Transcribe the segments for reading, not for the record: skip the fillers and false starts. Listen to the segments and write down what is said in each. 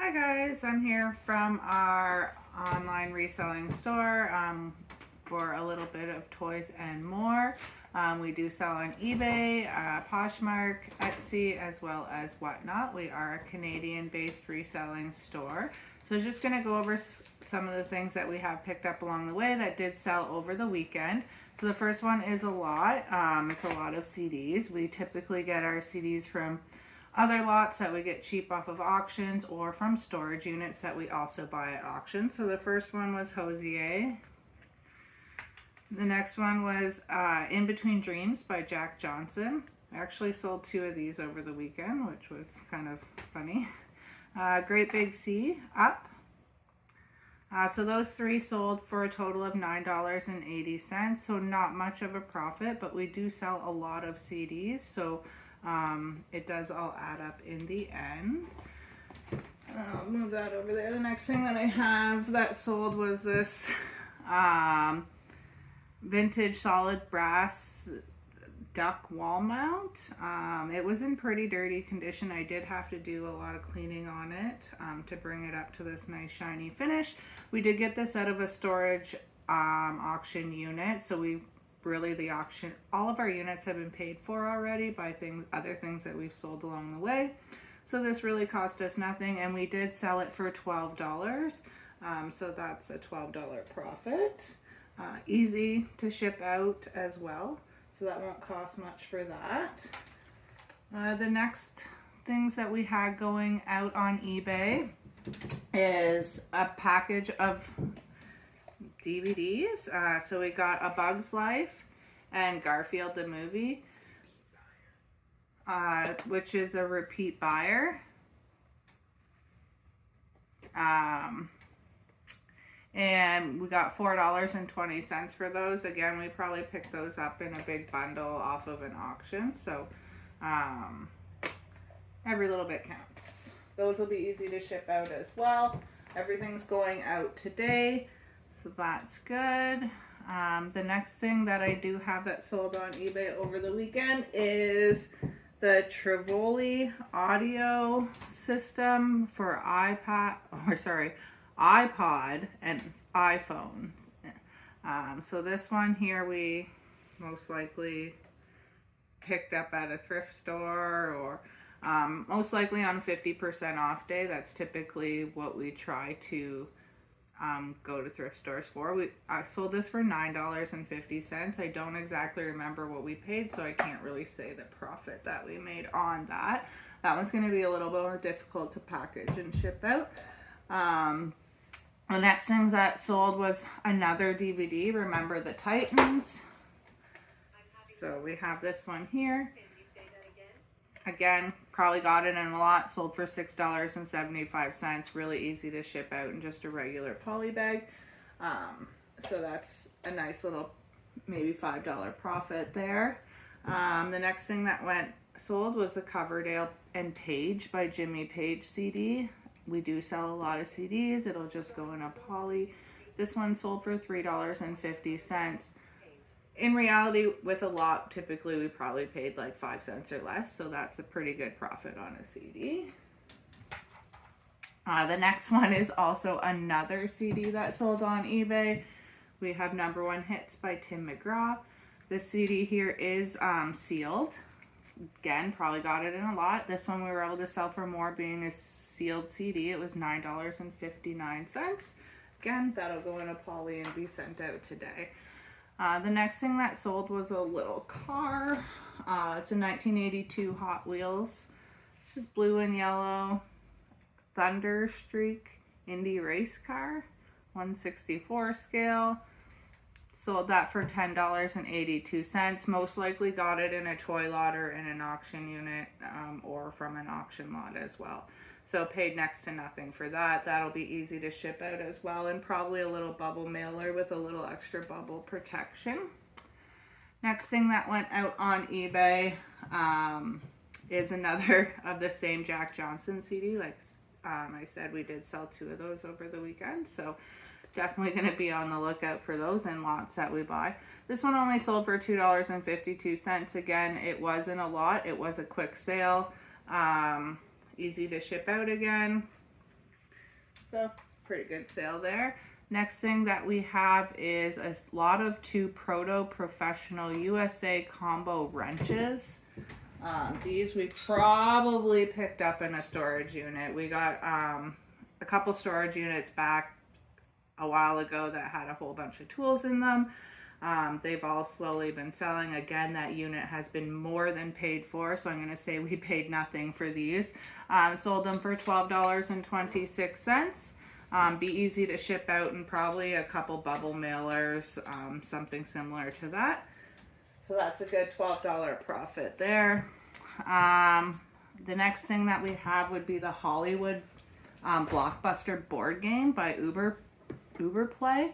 Hi guys, I'm here from our online reselling store for a little bit of toys and more. We do sell on eBay, Poshmark, Etsy, as well as whatnot. We are a Canadian-based reselling store. So just going to go over some of the things that we have picked up along the way that did sell over the weekend. So the first one is a lot. It's a lot of CDs. We typically get our CDs from other lots that we get cheap off of auctions or from storage units that we also buy at auctions. So the first one was Hosier. The next one was In Between Dreams by Jack Johnson. I actually sold 2 of these over the weekend, which was kind of funny. Great Big Sea, Up. So those 3 sold for a total of $9.80. So not much of a profit, but we do sell a lot of CDs. So it does all add up in the end. I'll move that over there. The next thing that I have that sold was this vintage solid brass duck wall mount. It was in pretty dirty condition. I did have to do a lot of cleaning on it to bring it up to this nice shiny finish. We did get this out of a storage auction unit, so the auction, all of our units have been paid for already by other things that we've sold along the way. So this really cost us nothing, and we did sell it for $12. So that's a $12 profit. Easy to ship out as well, so that won't cost much for that. The next things that we had going out on eBay is a package of DVDs. So we got A Bug's Life and Garfield the Movie, which is a repeat buyer. And we got $4.20 for those. Again, we probably picked those up in a big bundle off of an auction. So every little bit counts. Those will be easy to ship out as well. Everything's going out today, so that's good. The next thing that I do have that sold on eBay over the weekend is the Trivoli audio system for iPod and iPhone. So this one here we most likely picked up at a thrift store, or most likely on 50% off day. That's typically what we try to go to thrift stores for. I sold this for $9.50. I don't exactly remember what we paid, so I can't really say the profit that we made on that. That one's going to be a little bit more difficult to package and ship out. The next thing that sold was another DVD, Remember the Titans. So we have this one here. Again, probably got it in a lot, sold for $6.75. Really easy to ship out in just a regular poly bag. So that's a nice little, maybe $5 profit there. The next thing that sold was the Coverdale and Page by Jimmy Page CD. We do sell a lot of CDs. It'll just go in a poly. This one sold for $3.50. In reality, with a lot, typically we probably paid like 5 cents or less, so that's a pretty good profit on a CD. The next one is also another CD that sold on eBay. We have Number One Hits by Tim McGraw. This CD here is sealed. Again, probably got it in a lot. This one we were able to sell for more, being a sealed CD. It was $9.59. Again, that'll go in a poly and be sent out today. The next thing that sold was a little car. It's a 1982 Hot Wheels. This is blue and yellow Thunder Streak Indy race car, 1/64 scale. Sold that for $10.82. Most likely got it in a toy lot or in an auction unit, or from an auction lot as well. So paid next to nothing for that. That'll be easy to ship out as well, and probably a little bubble mailer with a little extra bubble protection. Next thing that went out on eBay is another of the same Jack Johnson CD. Like I said, we did sell 2 of those over the weekend, so definitely going to be on the lookout for those in lots that we buy. This one only sold for $2.52. Again, it wasn't a lot. It was a quick sale. Easy to ship out again. So pretty good sale there. Next thing that we have is a lot of 2 Proto Professional USA combo wrenches. These we probably picked up in a storage unit. We got a couple storage units back a while ago that had a whole bunch of tools in them. They've all slowly been selling. Again, that unit has been more than paid for, so I'm going to say we paid nothing for these. Sold them for $12.26. Be easy to ship out, and probably a couple bubble mailers, something similar to that. So that's a good $12 profit there. The next thing that we have would be the Hollywood Blockbuster board game by Uber Play.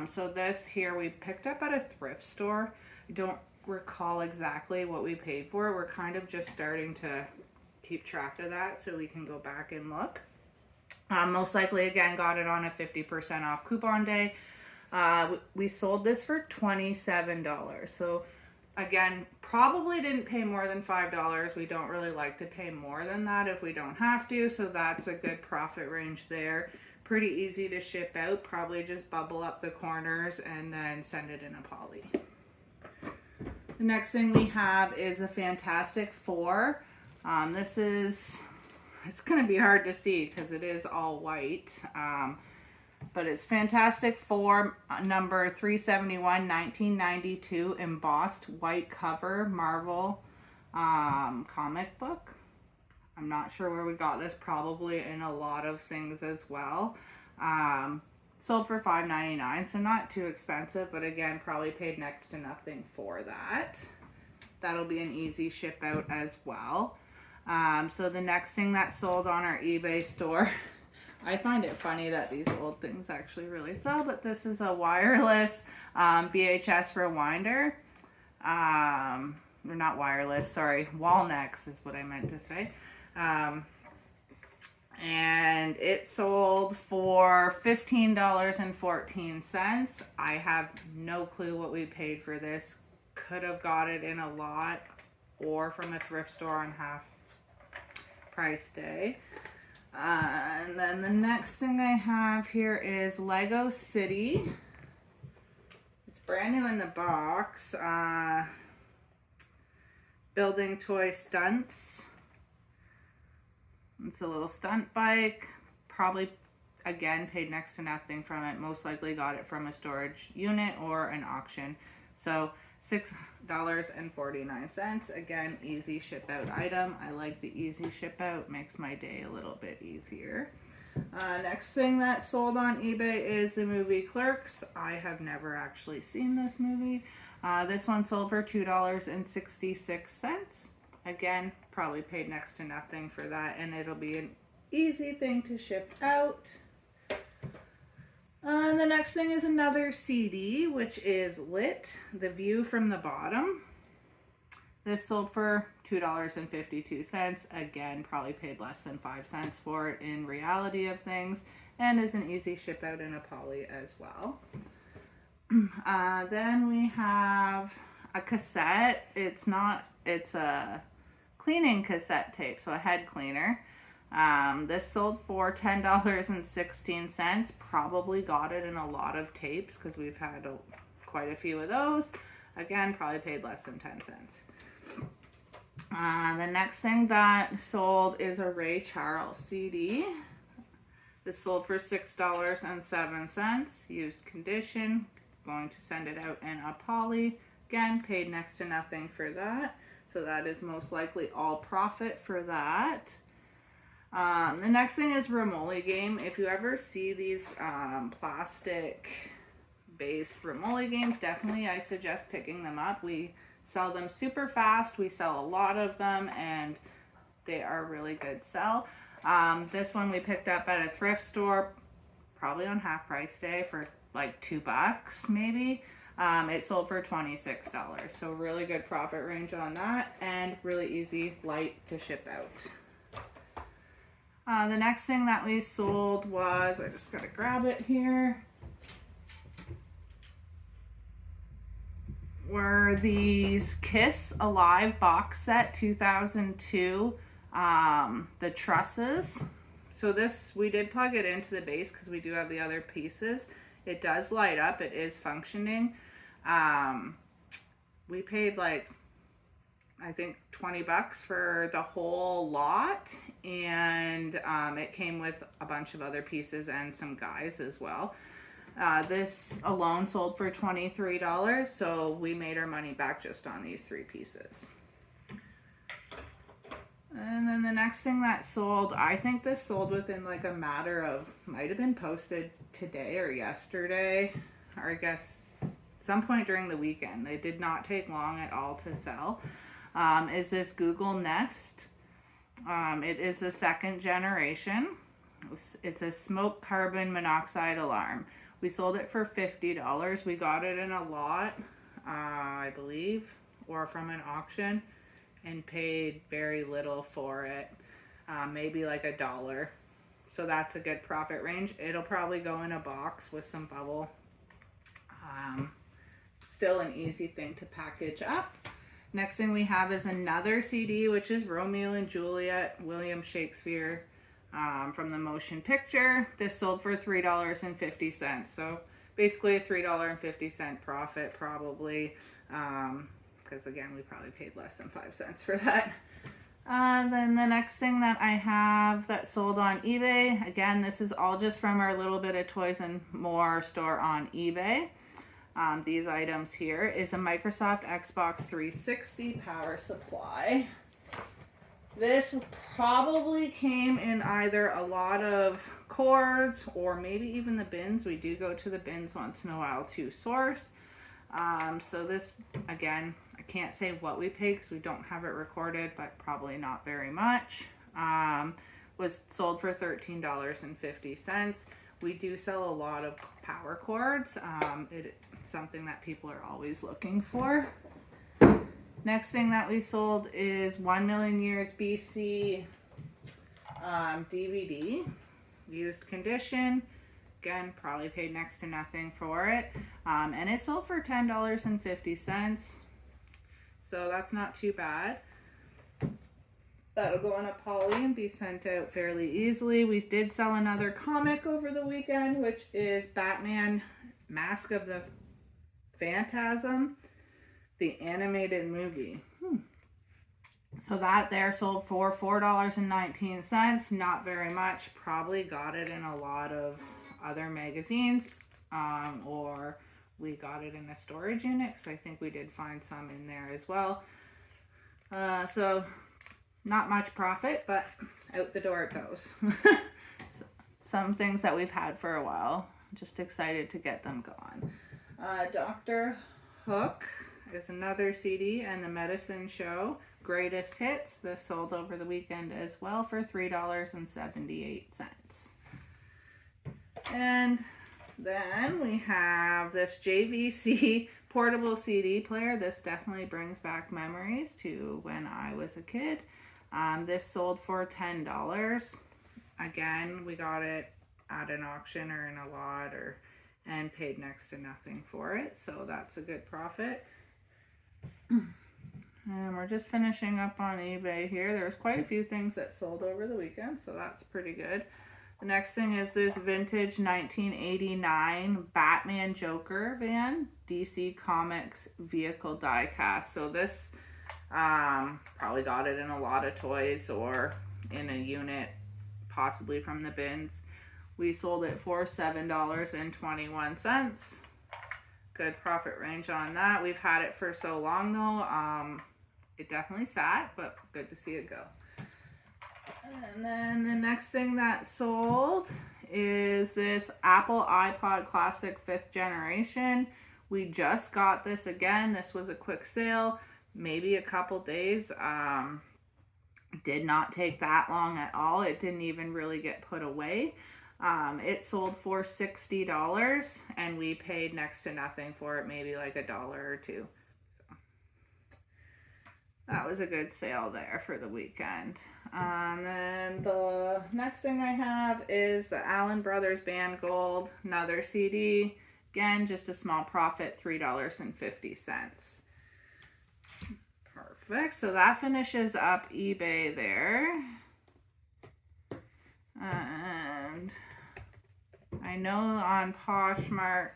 So this here we picked up at a thrift store. I don't recall exactly what we paid for it. We're kind of just starting to keep track of that so we can go back and look. Most likely, again, got it on a 50% off coupon day. We sold this for $27. So again, probably didn't pay more than $5. We don't really like to pay more than that if we don't have to. So that's a good profit range there. Pretty easy to ship out. Probably just bubble up the corners and then send it in a poly. The next thing we have is a Fantastic Four. It's going to be hard to see because it is all white. But it's Fantastic Four number 371, 1992, embossed white cover Marvel comic book. I'm not sure where we got this, probably in a lot of things as well. Sold for $5.99, so not too expensive, but again, probably paid next to nothing for that. That'll be an easy ship out as well. So the next thing that sold on our eBay store, I find it funny that these old things actually really sell, but this is a wireless VHS rewinder. Or not wireless, sorry, wall necks is what I meant to say. And it sold for $15.14. I have no clue what we paid for this. Could have got it in a lot or from a thrift store on half price day. And then the next thing I have here is Lego City. It's brand new in the box. Building toy stunts. It's a little stunt bike. Probably, again, paid next to nothing from it. Most likely got it from a storage unit or an auction. So $6.49. Again, easy ship out item. I like the easy ship out. Makes my day a little bit easier. Next thing that sold on eBay is the movie Clerks. I have never actually seen this movie. This one sold for $2.66. Again, probably paid next to nothing for that, and it'll be an easy thing to ship out. The next thing is another CD, which is Lit, The View from the Bottom. This sold for $2.52. Again, probably paid less than 5 cents for it in reality of things, and is an easy ship out in a poly as well. Then we have a cassette. It's a cleaning cassette tape, so a head cleaner. This sold for $10.16. Probably got it in a lot of tapes because we've had quite a few of those. Again, probably paid less than 10 cents. The next thing that sold is a Ray Charles CD. This sold for $6.07. Used condition. Going to send it out in a poly. Again, paid next to nothing for that. So that is most likely all profit for that. The next thing is Remoli game. If you ever see these plastic-based Remoli games, definitely I suggest picking them up. We sell them super fast. We sell a lot of them, and they are really good sell. This one we picked up at a thrift store, probably on half price day for like $2 maybe. It sold for $26, so really good profit range on that, and really easy, light to ship out. The next thing that we sold was, I just gotta grab it here, were these Kiss Alive box set 2002, the trusses. So this, we did plug it into the base because we do have the other pieces. It does light up. It is functioning. We paid like, I think 20 bucks for the whole lot, and it came with a bunch of other pieces and some guys as well. This alone sold for $23, so we made our money back just on these 3 pieces. And then the next thing that sold, I think this sold within like a matter of, might have been posted today or yesterday, or I guess some point during the weekend. It did not take long at all to sell. Is this Google Nest. It is the 2nd generation. It's a smoke carbon monoxide alarm. We sold it for $50. We got it in a lot, I believe, or from an auction, and paid very little for it, maybe like $1. So that's a good profit range. It'll probably go in a box with some bubble. Still an easy thing to package up. Next thing we have is another CD, which is Romeo and Juliet, William Shakespeare, from the motion picture. This sold for $3.50. So basically a $3.50 profit probably, because again, we probably paid less than 5 cents for that. Then the next thing that I have that sold on eBay, again, this is all just from our Little Bit of Toys and More store on eBay. These items here is a Microsoft Xbox 360 power supply. This probably came in either a lot of cords or maybe even the bins. We do go to the bins once in a while to source. So this, again, I can't say what we paid because we don't have it recorded, but probably not very much. Was sold for $13.50. We do sell a lot of power cords. It's something that people are always looking for. Next thing that we sold is 1 Million Years BC DVD, used condition. Again, probably paid next to nothing for it. And it sold for $10.50. So that's not too bad. That'll go in a poly and be sent out fairly easily. We did sell another comic over the weekend, which is Batman Mask of the Phantasm, the animated movie. So that there sold for $4.19. Not very much. Probably got it in a lot of other magazines, or we got it in a storage unit, because I think we did find some in there as well. So not much profit, but out the door it goes. Some things that we've had for a while. Just excited to get them gone. Dr. Hook is another CD, and the Medicine Show Greatest Hits. This sold over the weekend as well for $3.78. And then we have this JVC portable CD player. This definitely brings back memories to when I was a kid. This sold for $10. Again, we got it at an auction or in a lot, and paid next to nothing for it. So that's a good profit. And we're just finishing up on eBay here. There's quite a few things that sold over the weekend, so that's pretty good. The next thing is this vintage 1989 Batman Joker van, DC Comics vehicle die cast. So this, probably got it in a lot of toys or in a unit, possibly from the bins. We sold it for $7.21. Good profit range on that. We've had it for so long though. It definitely sat, but good to see it go. And then the next thing that sold is this Apple iPod Classic 5th generation. We just got this again. This was a quick sale, maybe a couple days. Did not take that long at all. It didn't even really get put away. It sold for $60, and we paid next to nothing for it, maybe like $1 or $2. So that was a good sale there for the weekend. And then the next thing I have is the Allen Brothers Band Gold, another CD. Again, just a small profit, $3.50. Perfect. So that finishes up eBay there. And I know on Poshmark,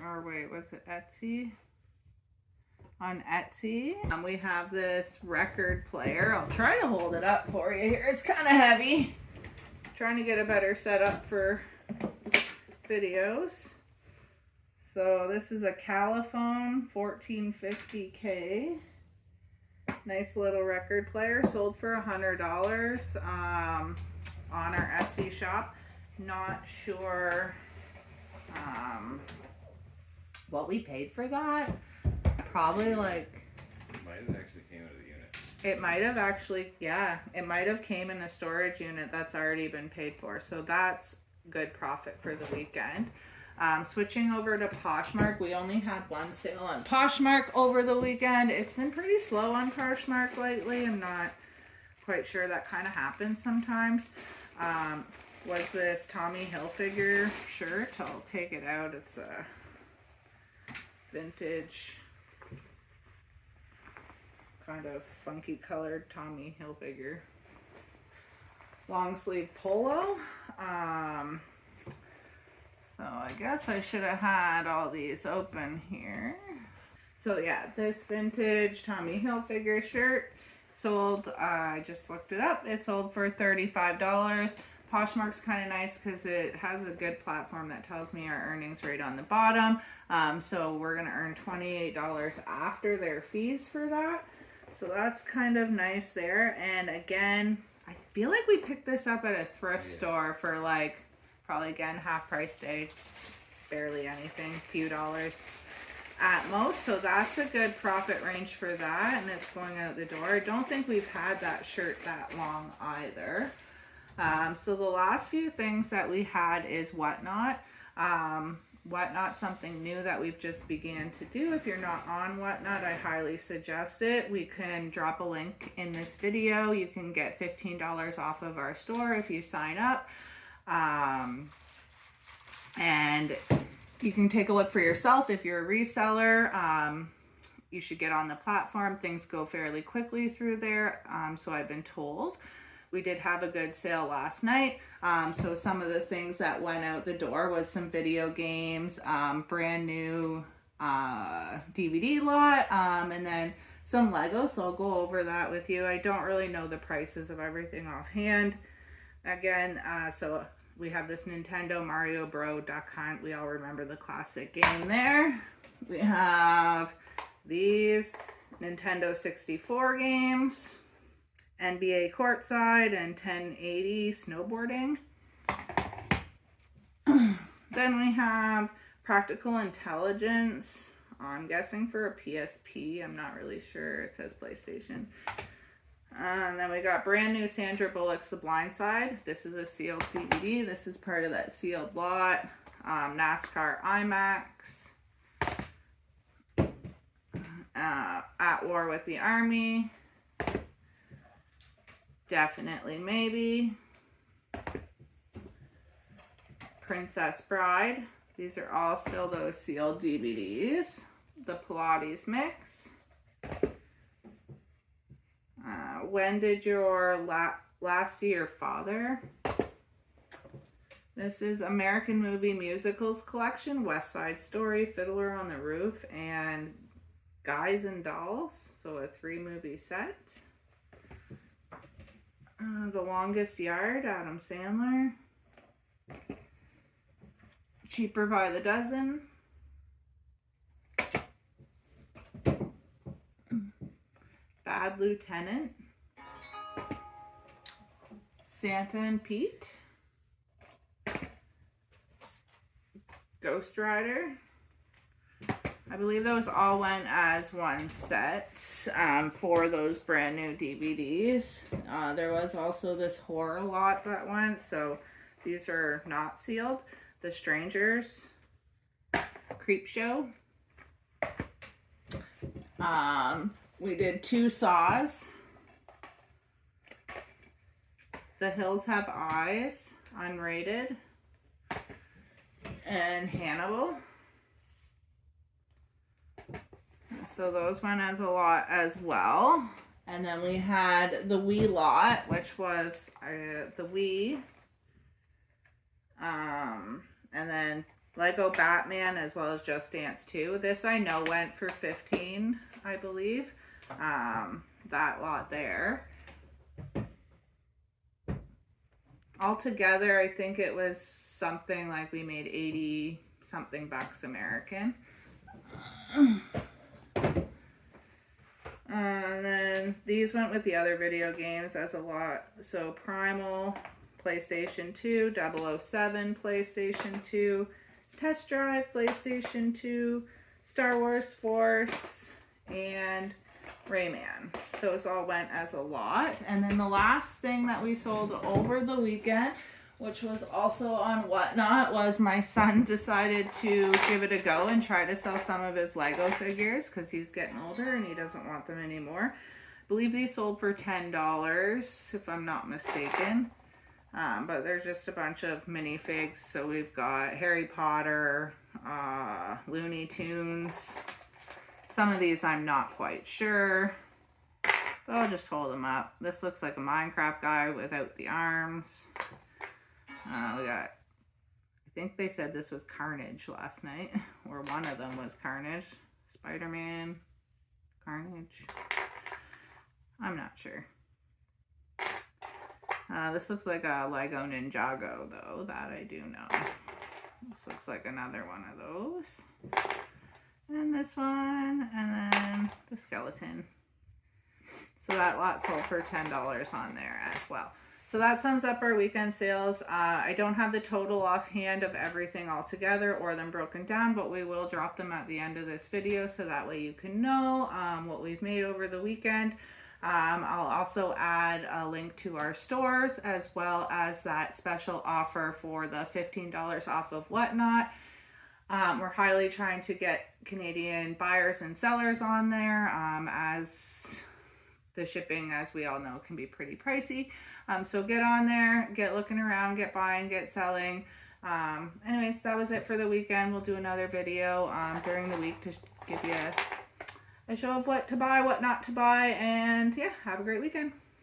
or wait, was it Etsy? On Etsy, we have this record player. I'll try to hold it up for you here. It's kind of heavy. Trying to get a better setup for videos. So this is a Caliphone 1450K. Nice little record player. Sold for $100 on our Etsy shop. Not sure what we paid for that. Probably like... It might have actually came out of the unit. It might have actually, yeah. It might have came in a storage unit that's already been paid for. So that's good profit for the weekend. Switching over to Poshmark, we only had one sale on Poshmark over the weekend. It's been pretty slow on Poshmark lately. I'm not quite sure. That kind of happens sometimes. Was this Tommy Hilfiger shirt? I'll take it out. It's a vintage, kind of funky colored Tommy Hilfiger long sleeve polo. So I guess I should have had all these open here. So yeah, this vintage Tommy Hilfiger shirt sold, I just looked it up, it sold for $35. Poshmark's kind of nice because it has a good platform that tells me our earnings right on the bottom. So we're going to earn $28 after their fees for that. So that's kind of nice there. And again, I feel like we picked this up at a thrift store for like, probably again, half price day, barely anything, few dollars at most. So that's a good profit range for that. And it's going out the door. I don't think we've had that shirt that long either. So the last few things that we had is Whatnot. Whatnot's something new that we've just began to do. If you're not on Whatnot, I highly suggest it. We can drop a link in this video. You can get $15 off of our store if you sign up. And you can take a look for yourself. If you're a reseller, you should get on the platform. Things go fairly quickly through there. So I've been told. We did have a good sale last night. So some of the things that went out the door was some video games, brand new DVD lot, and then some Lego. So I'll go over that with you. I don't really know the prices of everything offhand. Again, so we have this Nintendo Mario Bros. Duck Hunt. We all remember the classic game there. We have these Nintendo 64 games. NBA Courtside and 1080 snowboarding. Then we have Practical Intelligence. I'm guessing for a PSP. I'm not really sure. It says PlayStation. And then we got brand new Sandra Bullock's The Blind Side. This is a sealed DVD. This is part of that sealed lot. NASCAR IMAX. At War with the Army. Definitely Maybe. Princess Bride. These are all still those sealed DVDs. The Pilates Mix. When Did Your Last See Your Father? This is American Movie Musicals Collection, West Side Story, Fiddler on the Roof, and Guys and Dolls. So a 3-movie set. The Longest Yard, Adam Sandler. Cheaper by the Dozen. Bad Lieutenant. Santa and Pete. Ghost Rider. I believe those all went as one set for those brand new DVDs. There was also this horror lot that went, so these are not sealed. The Strangers, Creep Show. We did 2 Saws. The Hills Have Eyes, unrated. And Hannibal. So those went as a lot as well. And then we had the Wii lot, which was the Wii Lego Batman as well as Just Dance 2. This I know went for $15, I believe. That lot there. Altogether, I think it was something like we made 80 something bucks American. And then these went with the other video games as a lot. So Primal, PlayStation 2, 007, PlayStation 2, Test Drive, PlayStation 2, Star Wars Force, and Rayman. Those all went as a lot. And then the last thing that we sold over the weekend, which was also on Whatnot, was my son decided to give it a go and try to sell some of his Lego figures because he's getting older and he doesn't want them anymore. I believe these sold for $10, if I'm not mistaken. But there's just a bunch of minifigs. So we've got Harry Potter, Looney Tunes. Some of these I'm not quite sure, but I'll just hold them up. This looks like a Minecraft guy without the arms. We got, I think they said this was Carnage last night, or one of them was Carnage. Spider-Man, Carnage. I'm not sure. This looks like a Lego Ninjago, though. That I do know. This looks like another one of those. And this one, and then the skeleton. So that lot sold for $10 on there as well. So that sums up our weekend sales. I don't have the total offhand of everything all together or them broken down, but we will drop them at the end of this video so that way you can know what we've made over the weekend. I'll also add a link to our stores as well as that special offer for the $15 off of Whatnot. We're highly trying to get Canadian buyers and sellers on there as the shipping, as we all know, can be pretty pricey. So get on there, get looking around, get buying, get selling. Anyways, that was it for the weekend. We'll do another video during the week to give you a show of what to buy, what not to buy, and yeah, have a great weekend.